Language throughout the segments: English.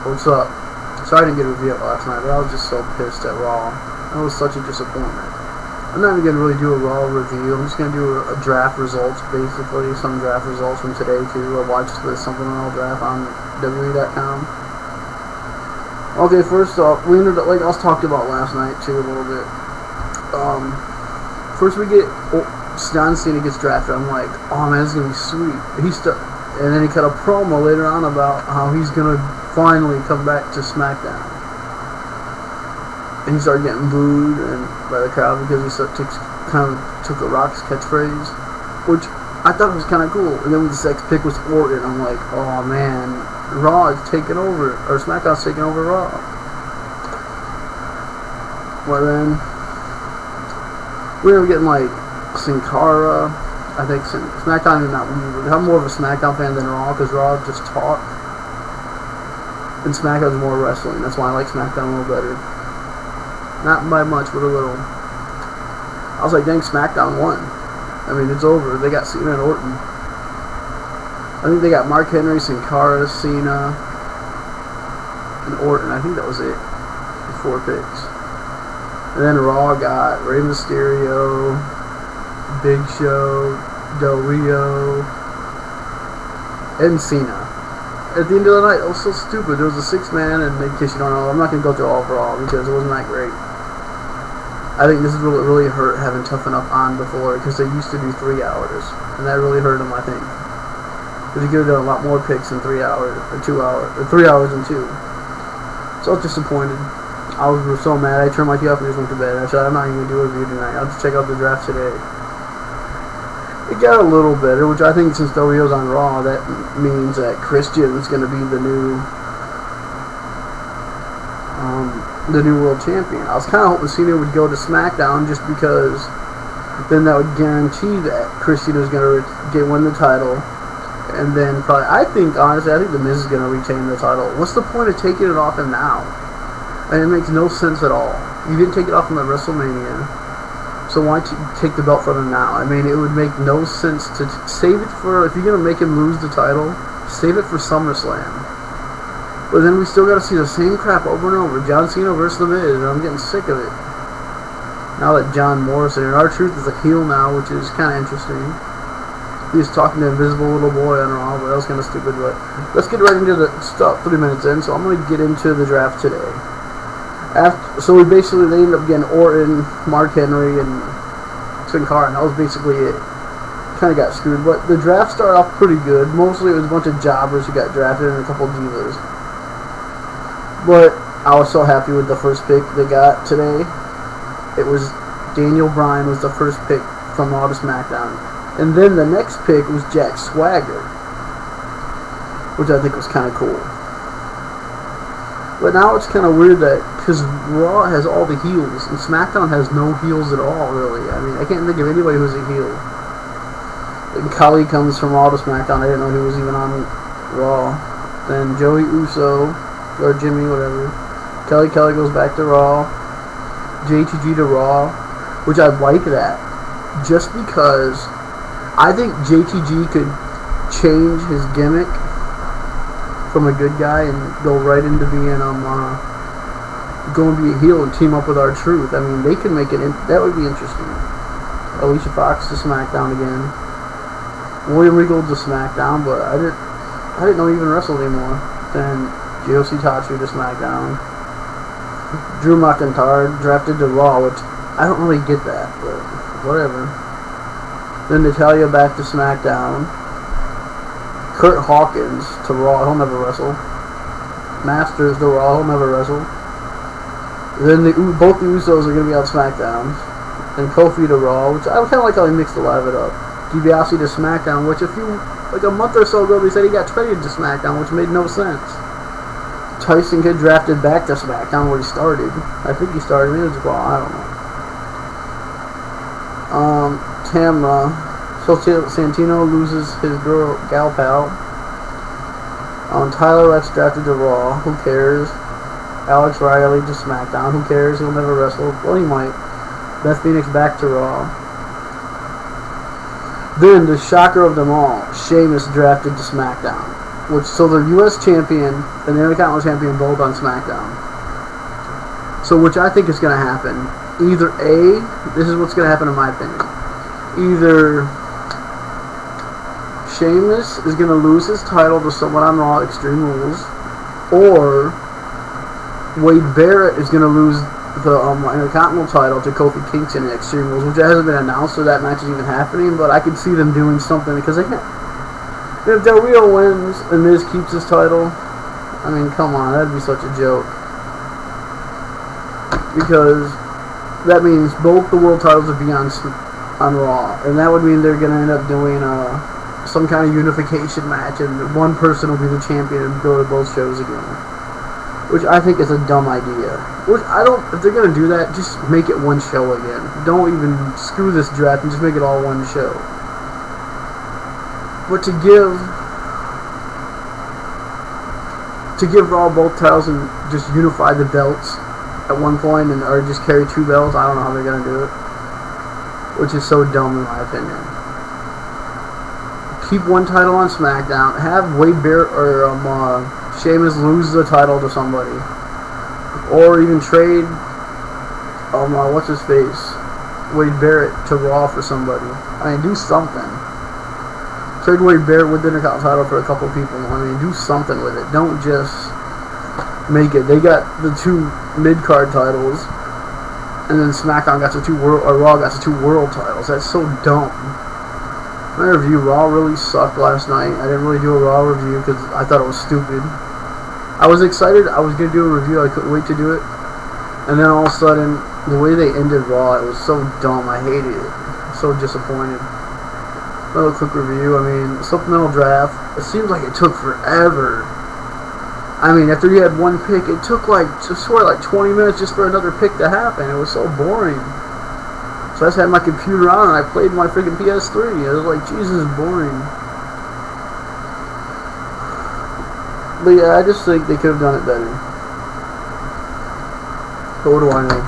What's up? Sorry I didn't get a review last night, but I was just so pissed at Raw. It was such a disappointment. I'm not even going to really do a Raw review. I'm just going to do a draft results, basically. Some draft results from today, too. I watched the supplemental draft on WWE.com. Okay, first off, we ended up, like I was talking about last night, too, a little bit. First we get John Cena gets drafted. I'm like, oh man, this is going to be sweet. And then he cut a promo later on about how he's going to finally come back to SmackDown. And he started getting booed by the crowd because he kind of took The Rock's catchphrase, which I thought was kind of cool. And then when the next pick was Orton, I'm like, oh man, Raw is taking over, or SmackDown's taking over Raw. Well then, we were getting like Sin Cara. I think SmackDown is not weird. I'm more of a SmackDown fan than Raw because Raw just talk. And SmackDown's more wrestling. That's why I like SmackDown a little better. Not by much, but a little. I was like, dang, SmackDown won. I mean, it's over. They got Cena and Orton. I think they got Mark Henry, Sin Cara, Cena, and Orton. I think that was it. The 4 picks. And then Raw got Rey Mysterio, Big Show, Del Rio, and Cena. At the end of the night, it was so stupid. There was a 6-man, and in case you don't know, I'm not going to go through all of Raw because it wasn't that great. I think this is really hurt having Toughen Up on before because they used to do 3 hours, and that really hurt them, I think. Because you could have done a lot more picks in 3 hours, or 2 hours, or 3 hours and 2. So I was disappointed. I was so mad. I turned my TV off and just went to bed. I said, I'm not even going to do a review tonight. I'll just check out the draft today. It got a little better, which I think since Del Rio's on Raw, that means that Christian's going to be the new world champion. I was kind of hoping Cena would go to SmackDown just because then that would guarantee that Christian is going to win the title, and then probably honestly I think The Miz is going to retain the title. What's the point of taking it off him now? And it makes no sense at all. You didn't take it off him at WrestleMania. So why take the belt from him now? I mean, it would make no sense to save it for, if you're going to make him lose the title, save it for SummerSlam. But then we still got to see the same crap over and over. John Cena versus The Miz, and I'm getting sick of it. Now that John Morrison, and R-Truth is a heel now, which is kind of interesting. He was talking to Invisible Little Boy on Raw, but that was kind of stupid. But let's get right into the stuff. 3 minutes in, so I'm going to get into the draft today. So they ended up getting Orton, Mark Henry, and Sin Cara, and that was basically it. Kind of got screwed, but the draft started off pretty good. Mostly it was a bunch of jobbers who got drafted and a couple divas. But I was so happy with the first pick they got today. It was Daniel Bryan was the first pick from Raw to SmackDown. And then the next pick was Jack Swagger, which I think was kind of cool. But now it's kind of weird that, because Raw has all the heels, and SmackDown has no heels at all, really. I mean, I can't think of anybody who's a heel. And Khali comes from Raw to SmackDown. I didn't know he was even on Raw. Then Joey Uso, or Jimmy, whatever. Kelly goes back to Raw. JTG to Raw, which I like that. Just because I think JTG could change his gimmick from a good guy and go right into being going to be a heel and team up with R-Truth. I mean, they could make it. That would be interesting. Alicia Fox to SmackDown again. William Regal to SmackDown, but I didn't know he even wrestled anymore. Then Yoshi Tatsu to SmackDown. Drew McIntyre drafted to Raw, which I don't really get that, but whatever. Then Natalya back to SmackDown. Kurt Hawkins to Raw, he'll never wrestle. Masters to Raw, he'll never wrestle. Then both the Usos are going to be on SmackDown. And Kofi to Raw, which I kind of like how they mixed a lot of it up. DiBiase to SmackDown, which a month or so ago they said he got traded to SmackDown, which made no sense. Tyson get drafted back to SmackDown where he started. I think he started, maybe it was Raw, I don't know. Tamra. So Santino loses his gal pal. Tyler X drafted to Raw. Who cares? Alex Riley to SmackDown. Who cares? He'll never wrestle. Well, he might. Beth Phoenix back to Raw. Then the shocker of them all, Sheamus drafted to SmackDown. so the U.S. champion and the Intercontinental champion both on SmackDown. So which I think is going to happen. Either A, this is what's going to happen in my opinion. Either Sheamus is going to lose his title to someone on Raw, Extreme Rules, or Wade Barrett is going to lose the Intercontinental title to Kofi Kingston in Extreme Rules, which hasn't been announced, so that match is even happening, but I could see them doing something, because they can't. If Del Rio wins and Miz keeps his title, I mean, come on, that'd be such a joke. Because that means both the world titles would be on Raw, and that would mean they're going to end up doing some kind of unification match, and one person will be the champion and go to both shows again. Which I think is a dumb idea. Which if they're going to do that, just make it one show again. Don't even screw this draft and just make it all one show. But to give Raw both titles and just unify the belts at one point, or just carry two belts, I don't know how they're going to do it. Which is so dumb in my opinion. Keep one title on SmackDown. Have Wade Barrett or Sheamus lose the title to somebody, or even trade what's his face, Wade Barrett to Raw for somebody. I mean, do something. Trade Wade Barrett with the Intercontinental title for a couple people. I mean, do something with it. Don't just make it. They got the two mid-card titles, and then SmackDown got the Raw got the two world titles. That's so dumb. My review, Raw really sucked last night. I didn't really do a Raw review because I thought it was stupid. I was excited. I was going to do a review. I couldn't wait to do it. And then all of a sudden, the way they ended Raw, it was so dumb. I hated it. So disappointed. Another quick review. I mean, supplemental draft. It seems like it took forever. I mean, after you had one pick, it took like 20 minutes just for another pick to happen. It was so boring. So I just had my computer on and I played my freaking PS3. It was like, Jesus, boring. But yeah, I just think they could have done it better. But what do I know?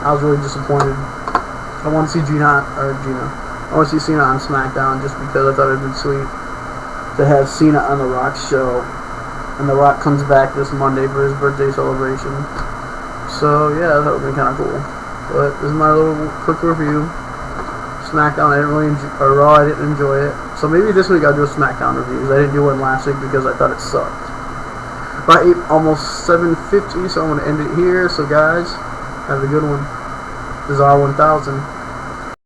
I was really disappointed. I want to see I want to see Cena on SmackDown just because I thought it would be sweet to have Cena on The Rock's show. And The Rock comes back this Monday for his birthday celebration. So yeah, that would have been kind of cool. But this is my little quick review. SmackDown, I didn't really enjoy, or Raw, I didn't enjoy it. So maybe this week I'll do a SmackDown review. I didn't do one last week because I thought it sucked. But I ate almost 7:50, so I'm going to end it here. So guys, have a good one. This is R1000.